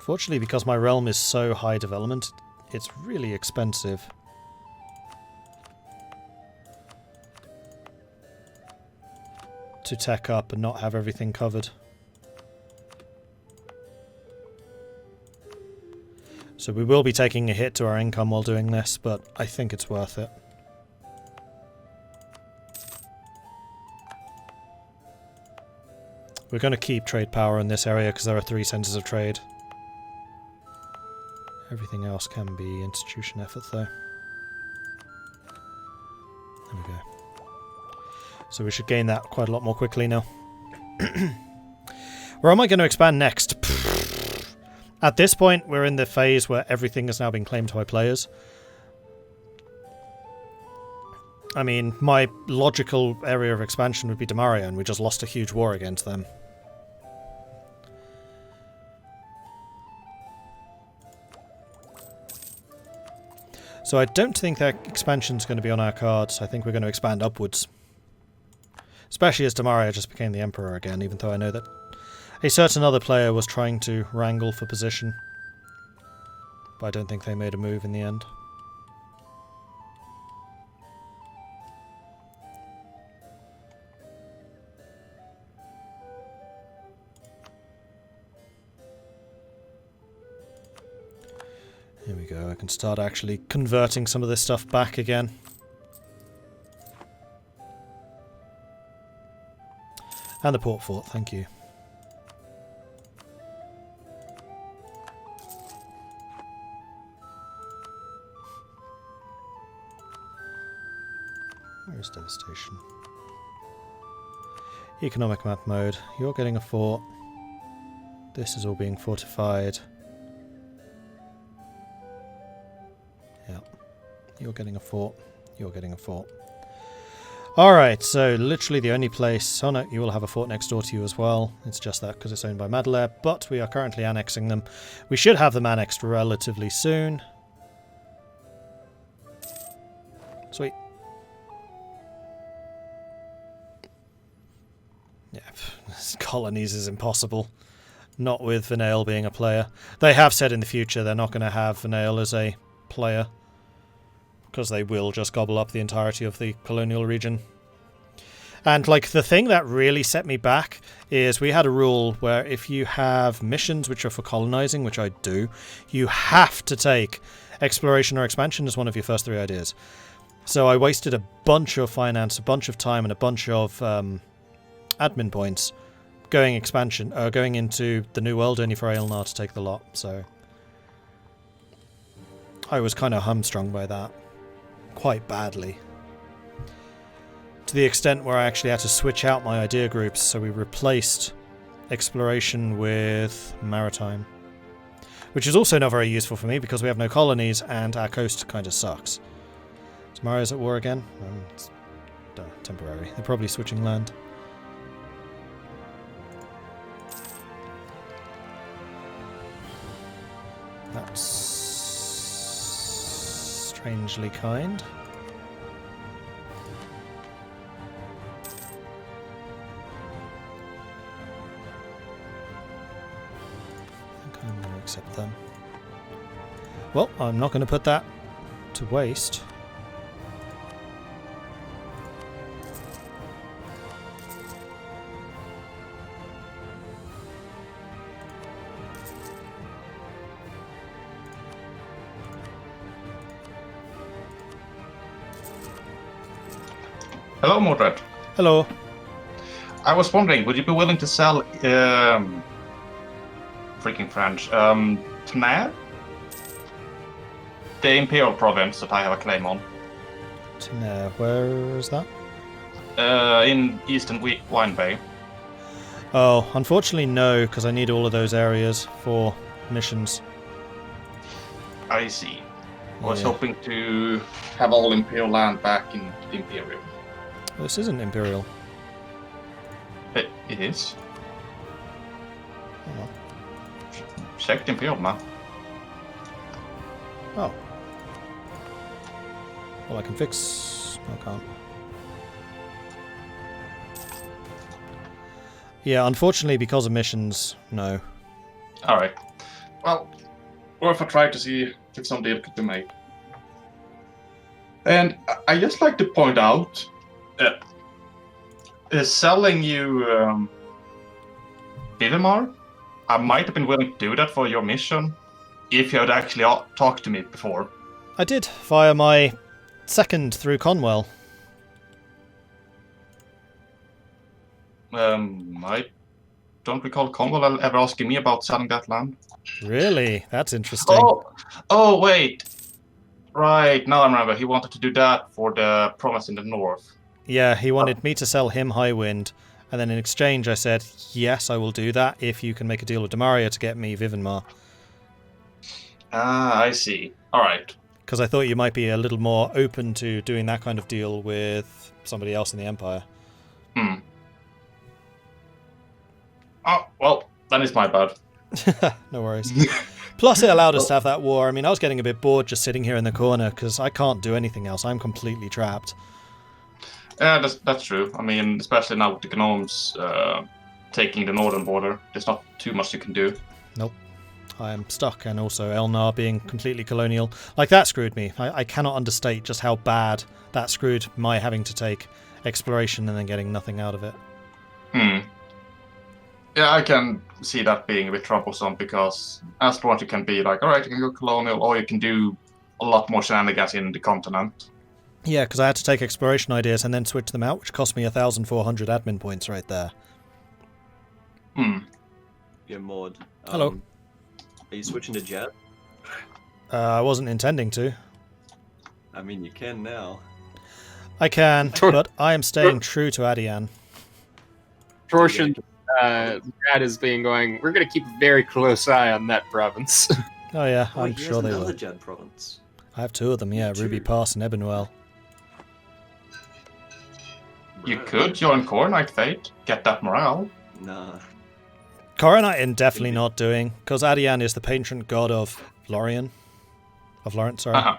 Unfortunately, because my realm is so high development, it's really expensive. To tech up and not have everything covered. So we will be taking a hit to our income while doing this, but I think it's worth it. We're going to keep trade power in this area because there are 3 centres of trade. Everything else can be institution effort though. There we go. So we should gain that quite a lot more quickly now. Where am I going to expand next? At this point, we're in the phase where everything has now been claimed by players. I mean, my logical area of expansion would be Demaria, and we just lost a huge war against them. So I don't think that expansion's going to be on our cards. I think we're going to expand upwards. Especially as Demaria just became the Emperor again, even though I know that a certain other player was trying to wrangle for position. But I don't think they made a move in the end. Here we go, I can start actually converting some of this stuff back again. And the port fort, thank you. Where's devastation? Economic map mode. You're getting a fort. This is all being fortified. Yeah. You're getting a fort. You're getting a fort. Alright, so literally the only place... Oh no, you will have a fort next door to you as well. It's just that because it's owned by Madler, but we are currently annexing them. We should have them annexed relatively soon. Sweet. Yeah, colonies is impossible. Not with Vinail being a player. They have said in the future they're not going to have Vinail as a player. Because they will just gobble up the entirety of the colonial region. And, like, the thing that really set me back is we had a rule where if you have missions which are for colonizing, which I do, you have to take exploration or expansion as one of your first 3 ideas. So I wasted a bunch of finance, a bunch of time, and a bunch of admin points going into the New World only for Aelnar to take the lot, so I was kind of hamstrung by that. Quite badly. To the extent where I actually had to switch out my idea groups, so we replaced exploration with maritime. Which is also not very useful for me because we have no colonies and our coast kind of sucks. Tomorrow's at war again? It's temporary. They're probably switching land. That's strangely kind. I think I'm going to accept them. Well, I'm not going to put that to waste. Hello, Mordred. Hello. I was wondering, would you be willing to sell, freaking French, Tmer? The Imperial province that I have a claim on. Tner, where is that? In Eastern Wine Bay. Oh, unfortunately no, because I need all of those areas for missions. I see. I was hoping to have all Imperial land back in the Imperial. This isn't Imperial. It is. Oh. Check the Imperial map. Oh. Well, I can fix... I can't. Yeah, unfortunately, because of missions, no. Alright. well, worth a try to see if some deal could be made. And I just like to point out that selling you Vivimar, I might have been willing to do that for your mission if you had actually talked to me before. I did, via my second through Conwell. I don't recall Conwell ever asking me about selling that land. Really? That's interesting. Oh, wait. Right, now I remember. He wanted to do that for the province in the north. Yeah, he wanted me to sell him Highwind, and then in exchange I said, yes, I will do that if you can make a deal with Demaria to get me Vivinmar. Ah, I see. Alright. Because I thought you might be a little more open to doing that kind of deal with somebody else in the Empire. Oh, well, then it's my bad. No worries. Plus it allowed us to have that war. I mean, I was getting a bit bored just sitting here in the corner, because I can't do anything else. I'm completely trapped. Yeah, that's true. I mean, especially now with the Gnomes taking the northern border, there's not too much you can do. Nope. I am stuck, and also Elnar being completely colonial. Like, that screwed me. I cannot understate just how bad that screwed my having to take exploration and then getting nothing out of it. Yeah, I can see that being a bit troublesome, because as Lorent you can be like, alright, you can go colonial, or you can do a lot more shenanigans in the continent. Yeah, because I had to take exploration ideas and then switch them out, which cost me 1,400 admin points right there. Yeah, Mord. Hello. Are you switching to Jet? I wasn't intending to. I mean, you can now. I can, but I am staying true to Adian. Torsion, Brad is being going, we're going to keep a very close eye on that province. Oh yeah, Oh, I'm he sure has they another will. Jet province. I have two of them, yeah, Ruby Two. Pass and Ebenwell. You could join Core Knight Fate, get that morale. Nah. Coronite I'm definitely not doing, because Adian is the patron god of Lorent, sorry.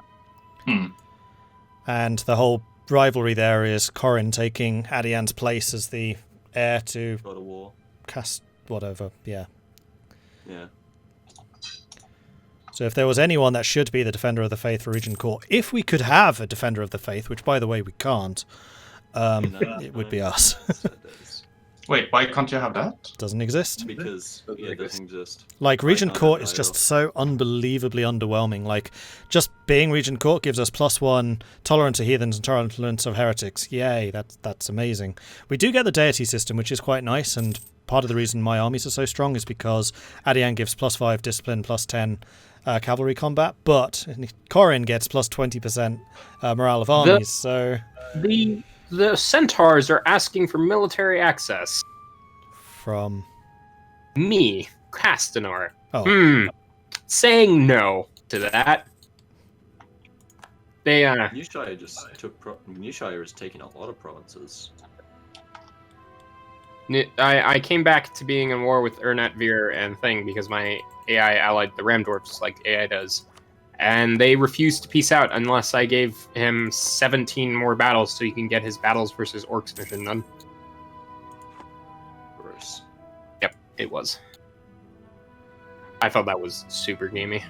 And the whole rivalry there is Corin taking Adian's place as the heir to God of War. cast whatever, yeah. Yeah. So if there was anyone that should be the Defender of the Faith for Regent Court, if we could have a Defender of the Faith, which by the way we can't, it would be us. Wait, why can't you have that? Doesn't exist. Because it doesn't exist. Like, Regent can't Court have is just either. so unbelievably underwhelming. Like, just being Regent Court gives us +1 tolerance of heathens and tolerance of heretics. Yay, that's amazing. We do get the deity system, which is quite nice, and part of the reason my armies are so strong is because Adian gives +5 discipline, +10 cavalry combat, but Corin gets +20% morale of armies, so... The centaurs are asking for military access. From... Me, Castanor. Oh. Saying no to that. They, New Shire just took... New Shire is taking a lot of provinces. I came back to being in war with Ernat and Thing because my AI allied the Ramdorfs like AI does. And they refused to peace out unless I gave him 17 more battles so he can get his battles versus orcs mission done. Gross. Yep, it was. I thought that was super gamey.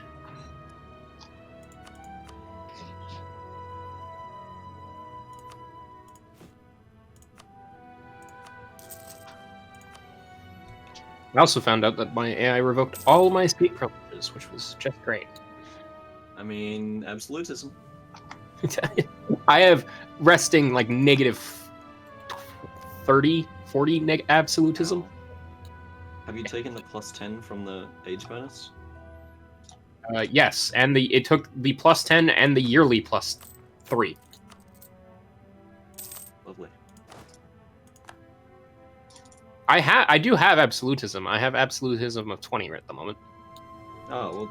I also found out that my AI revoked all my state privileges, which was just great. I mean, absolutism. I have resting like negative 30, 40 absolutism. Have you taken the +10 from the age bonus? Yes, and it took the +10 and the yearly +3. Lovely. I do have absolutism. I have absolutism of 20 at the moment. Oh, well,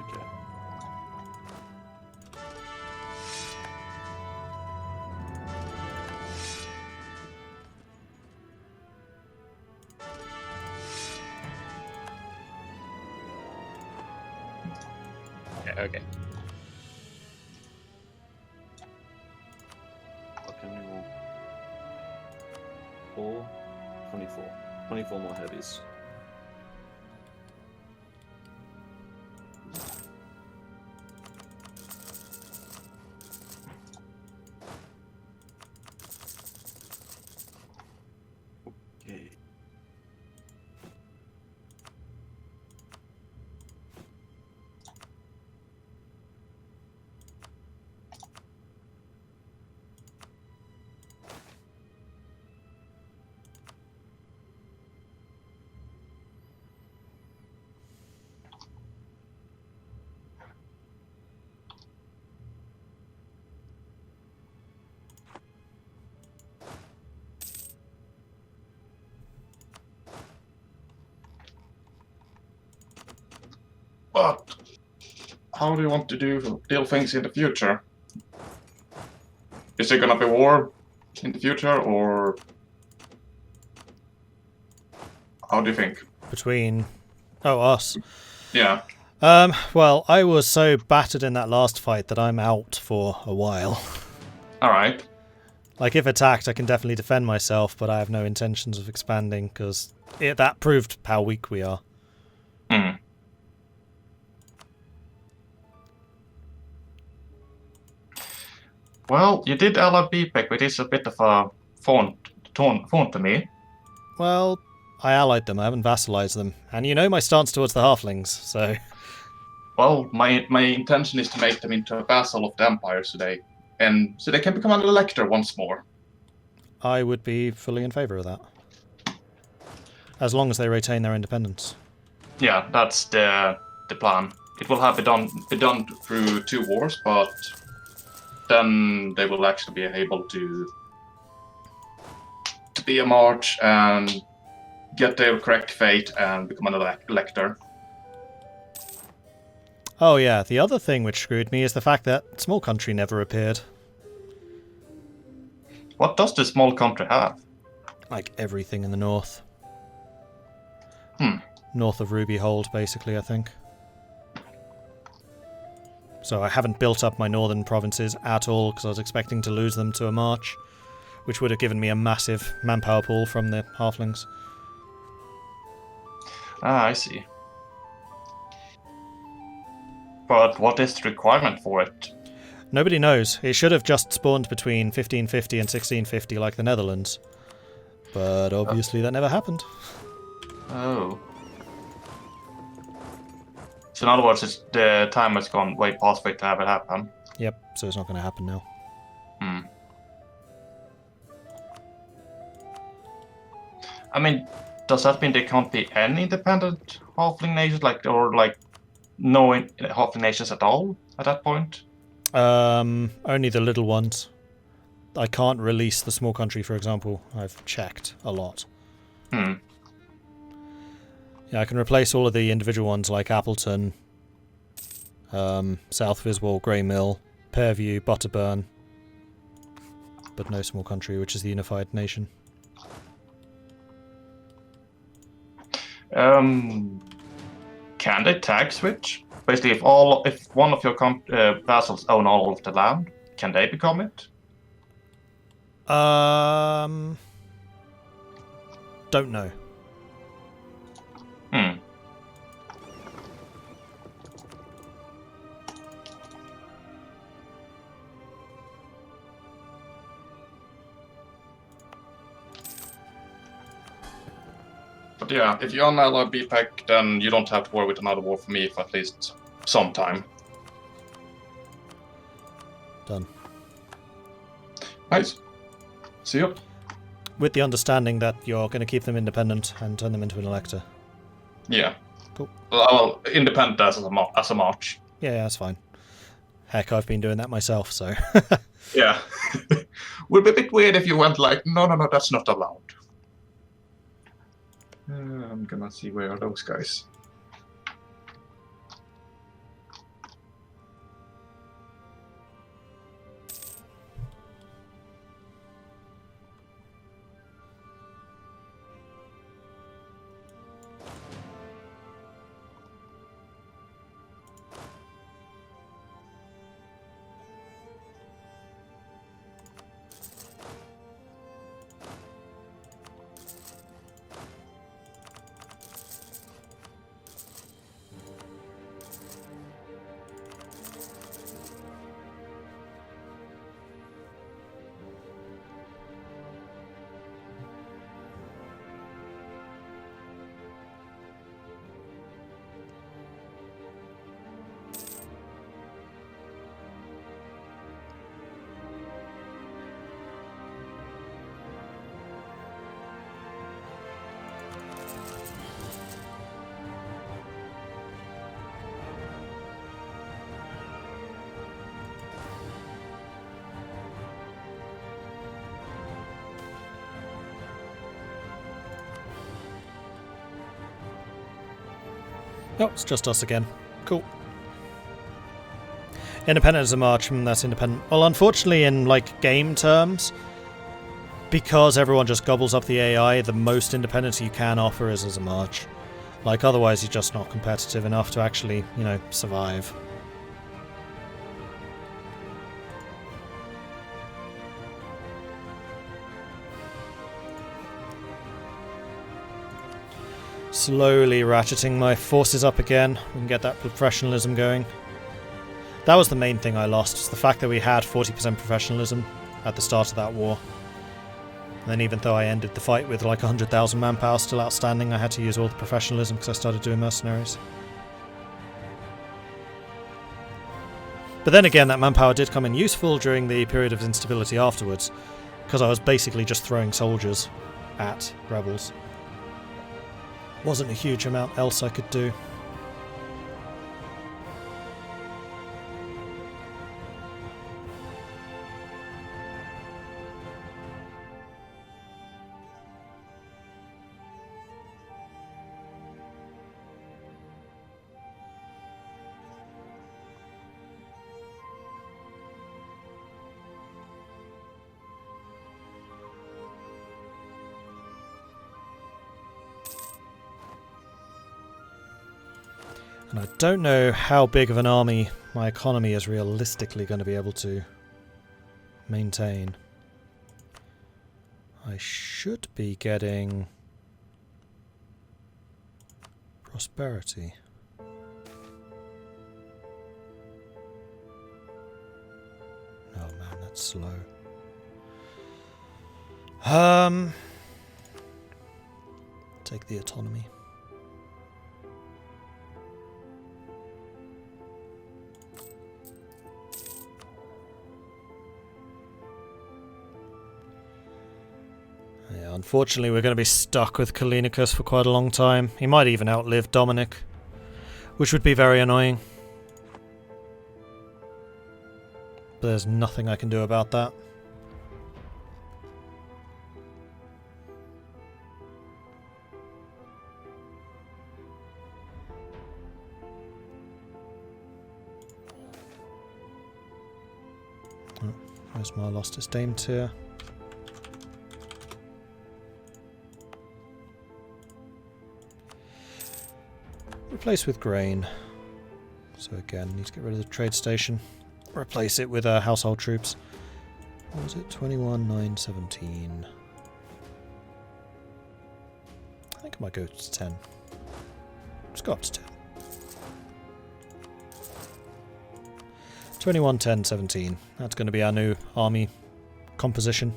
okay. Okay. What can we roll? 4, 24. 24 more heavies. how do you want to deal things in the future? Is there gonna be war in the future, or how do you think? Between... Oh, us. Yeah. Well, I was so battered in that last fight that I'm out for a while. Alright. Like, if attacked, I can definitely defend myself, but I have no intentions of expanding, because that proved how weak we are. Hmm. Well, you did ally BPEC, which is a bit of a font to me. Well, I allied them, I haven't vassalized them. And you know my stance towards the halflings, so... Well, my intention is to make them into a vassal of the Empire today, and so they can become an elector once more. I would be fully in favour of that. As long as they retain their independence. Yeah, that's the plan. It will have be done through 2 wars, but then they will actually be able to be a march and get their correct fate and become an elector. Oh yeah, the other thing which screwed me is the fact that Small Country never appeared. What does this small country have? Like everything in the north. Hmm. North of Ruby Hold, basically, I think. So I haven't built up my northern provinces at all, because I was expecting to lose them to a march, which would have given me a massive manpower pool from the halflings. Ah, I see. But what is the requirement for it? Nobody knows. It should have just spawned between 1550 and 1650 like the Netherlands. But obviously that never happened. Oh. So in other words, the time has gone way past for it to have it happen. Yep, so it's not going to happen now. Hmm. I mean, does that mean there can't be any independent halfling nations, or no halfling nations at all at that point? Only the little ones. I can't release the Small Country, for example. I've checked a lot. Hmm. Yeah, I can replace all of the individual ones like Appleton, South Viswall, Grey Mill, Pearview, Butterburn, but no Small Country, which is the unified nation. Can they tag switch? Basically, if one of your vassals own all of the land, can they become it? Don't know. Hmm. But yeah, if you unally BPEC, then you don't have to worry with another war for me for at least some time. Done. Nice. See you. With the understanding that you're going to keep them independent and turn them into an elector. Yeah. Cool. Well, independent as a march. Yeah, that's fine. Heck, I've been doing that myself, so... Yeah. Would be a bit weird if you went like, no, that's not allowed. I'm gonna see where are those guys. Oh, it's just us again. Cool. Independent as a march, that's independent. Well, unfortunately, in like game terms, because everyone just gobbles up the AI, the most independence you can offer is as a march. Like, otherwise you're just not competitive enough to actually, you know, survive. Slowly ratcheting my forces up again. We can get that professionalism going. That was the main thing I lost, the fact that we had 40% professionalism at the start of that war. And then even though I ended the fight with like 100,000 manpower still outstanding, I had to use all the professionalism because I started doing mercenaries. But then again, that manpower did come in useful during the period of instability afterwards, because I was basically just throwing soldiers at rebels. Wasn't a huge amount else I could do. And I don't know how big of an army my economy is realistically going to be able to maintain. I should be getting prosperity. Oh man, that's slow. Take the autonomy. Yeah, unfortunately we're going to be stuck with Kalinicus for quite a long time. He might even outlive Dominic, which would be very annoying. But there's nothing I can do about that. Oh, where's my lost his dame tier? Replace with grain. So again, need to get rid of the trade station. Replace it with household troops. What was it? 21,917. I think I might go to 10. Let's go up to 10. 21, 10, 17. That's going to be our new army composition.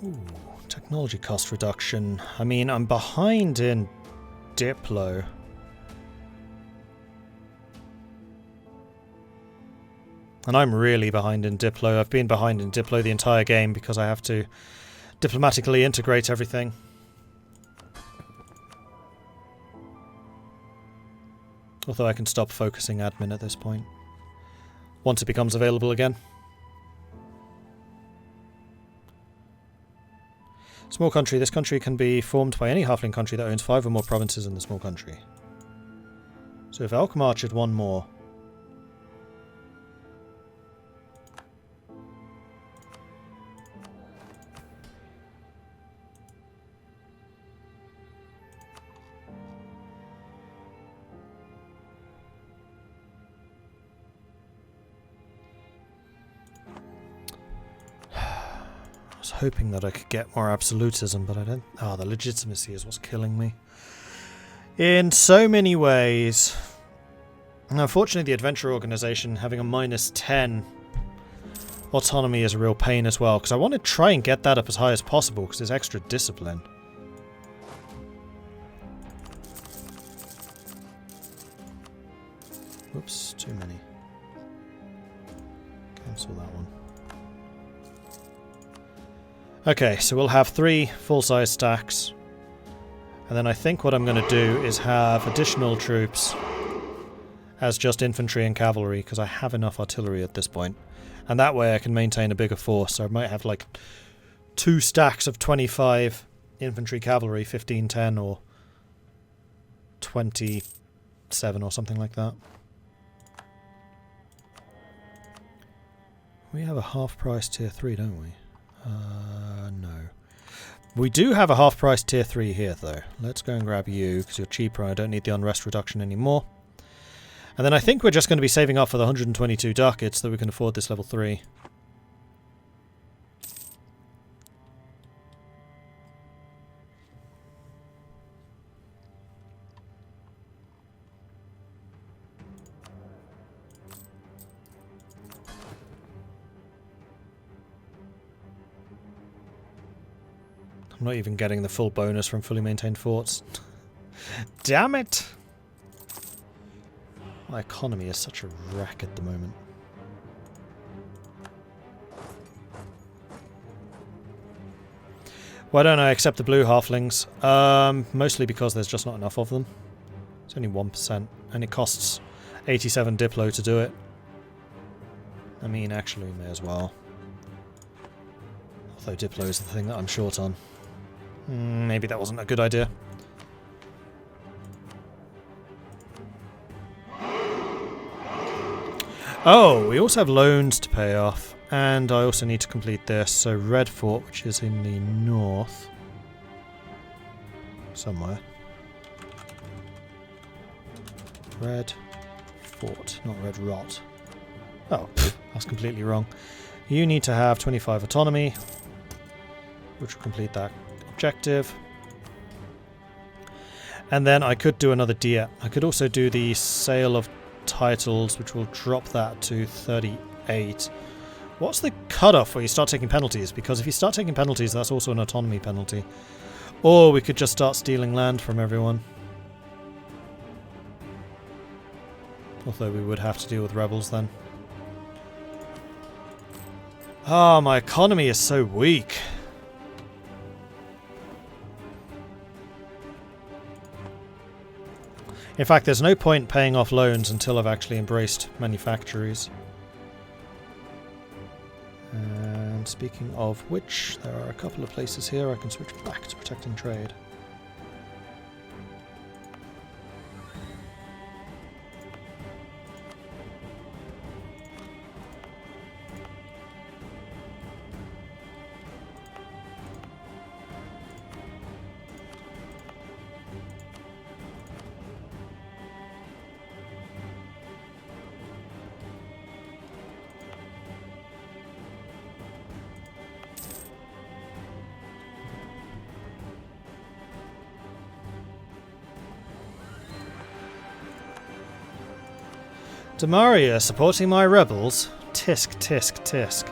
Ooh, technology cost reduction. I mean, I'm behind in Diplo. And I'm really behind in Diplo. I've been behind in Diplo the entire game because I have to diplomatically integrate everything. Although I can stop focusing admin at this point, once it becomes available again. Small country. This country can be formed by any halfling country that owns 5 or more provinces in the small country. So if Alkmaar had one more... I was hoping that I could get more absolutism, but I don't... Ah, the legitimacy is what's killing me. In so many ways. And unfortunately, the adventure organization having a -10 autonomy is a real pain as well, because I want to try and get that up as high as possible, because there's extra discipline. Whoops, too many. Cancel that one. Okay, so we'll have 3 full-size stacks. And then I think what I'm going to do is have additional troops as just infantry and cavalry, because I have enough artillery at this point. And that way I can maintain a bigger force. So I might have like 2 stacks of 25 infantry cavalry, 15, 10, or 27 or something like that. We have a half-price tier 3, don't we? No. We do have a half-price tier 3 here, though. Let's go and grab you, because you're cheaper and I don't need the unrest reduction anymore. And then I think we're just going to be saving up for the 122 ducats that we can afford this level 3. I'm not even getting the full bonus from fully maintained forts. Damn it! My economy is such a wreck at the moment. Why don't I accept the blue halflings? Mostly because there's just not enough of them. It's only 1%, and it costs 87 Diplo to do it. I mean, actually, may as well. Although Diplo is the thing that I'm short on. Maybe that wasn't a good idea. Oh, we also have loans to pay off, and I also need to complete this. So Red Fort, which is in the north, somewhere. Red Fort, not Red Rot. Oh, that's completely wrong. You need to have 25 autonomy, which will complete that objective. And then I could do another diet. I could also do the sale of titles, which will drop that to 38. What's the cutoff where you start taking penalties? Because if you start taking penalties, that's also an autonomy penalty. Or we could just start stealing land from everyone. Although we would have to deal with rebels then. Ah, my economy is so weak. In fact, there's no point paying off loans until I've actually embraced manufactories. And speaking of which, there are a couple of places here I can switch back to protecting trade. Demaria supporting my rebels? Tisk, tisk, tisk.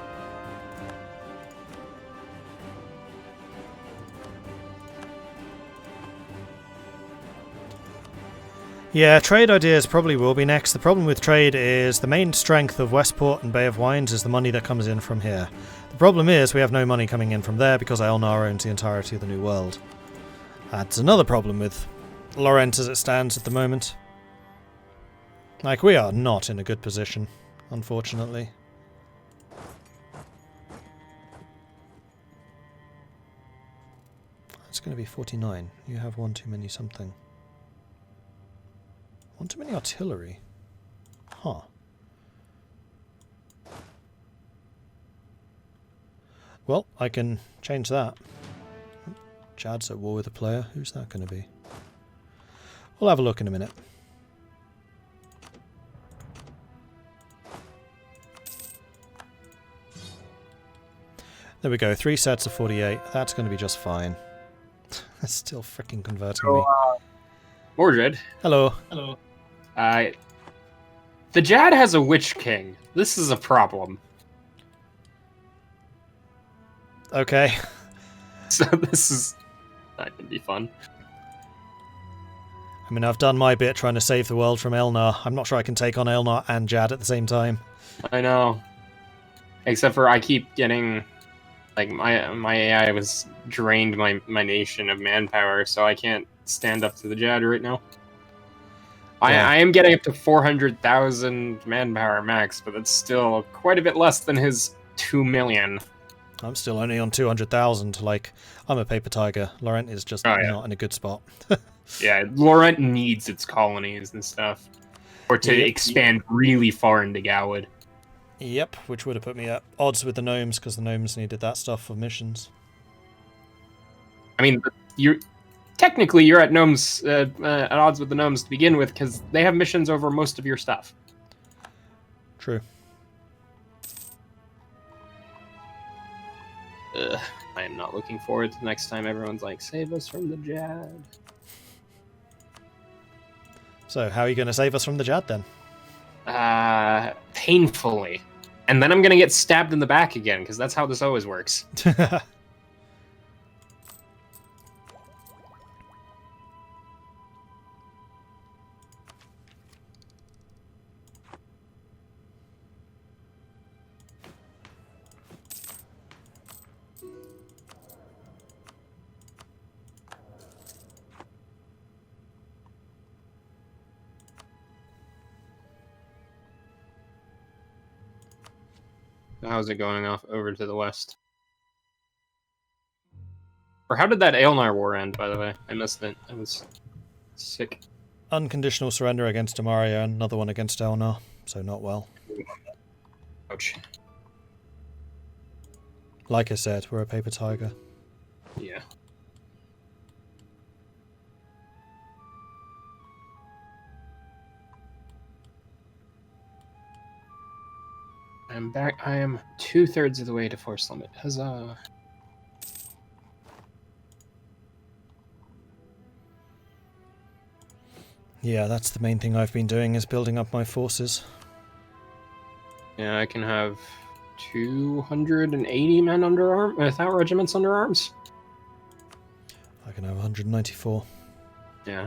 Yeah, trade ideas probably will be next. The problem with trade is the main strength of Westport and Bay of Wines is the money that comes in from here. The problem is we have no money coming in from there because Elnar owns the entirety of the New World. That's another problem with Lorent as it stands at the moment. Like, we are not in a good position, unfortunately. It's going to be 49. You have one too many something. One too many artillery. Huh. Well, I can change that. Jad's at war with a player. Who's that going to be? We'll have a look in a minute. There we go, 3 sets of 48. That's going to be just fine. It's still freaking converting me. Mordred. Hello. Hello. The Jad has a Witch King. This is a problem. Okay. So this is... that can be fun. I mean, I've done my bit trying to save the world from Elnar. I'm not sure I can take on Elnar and Jad at the same time. I know. Except for I keep getting... like, my AI was drained my nation of manpower, so I can't stand up to the Jad right now. Yeah. I am getting up to 400,000 manpower max, but that's still quite a bit less than his 2 million. I'm still only on 200,000. Like, I'm a paper tiger. Lorent is just Oh, yeah. not in a good spot. Yeah, Lorent needs its colonies and stuff. Or to Yep. expand really far into Gowwood. Yep, which would have put me at odds with the gnomes, because the gnomes needed that stuff for missions. I mean, you're at gnomes at odds with the gnomes to begin with, because they have missions over most of your stuff. True. I am not looking forward to the next time everyone's like, save us from the Jad. So, how are you going to save us from the Jad, then? Painfully. And then I'm going to get stabbed in the back again, because that's how this always works. How's it going off over to the west? Or how did that Aelnar war end, by the way? I missed it. I was sick. Unconditional surrender against Demaria, and another one against Elnar, so not well. Ouch. Like I said, we're a paper tiger. Yeah. I'm back. I am 2/3 of the way to force limit. Huzzah. Yeah, that's the main thing I've been doing, is building up my forces. Yeah, I can have 280 men under arms, without regiments under arms. I can have 194. Yeah.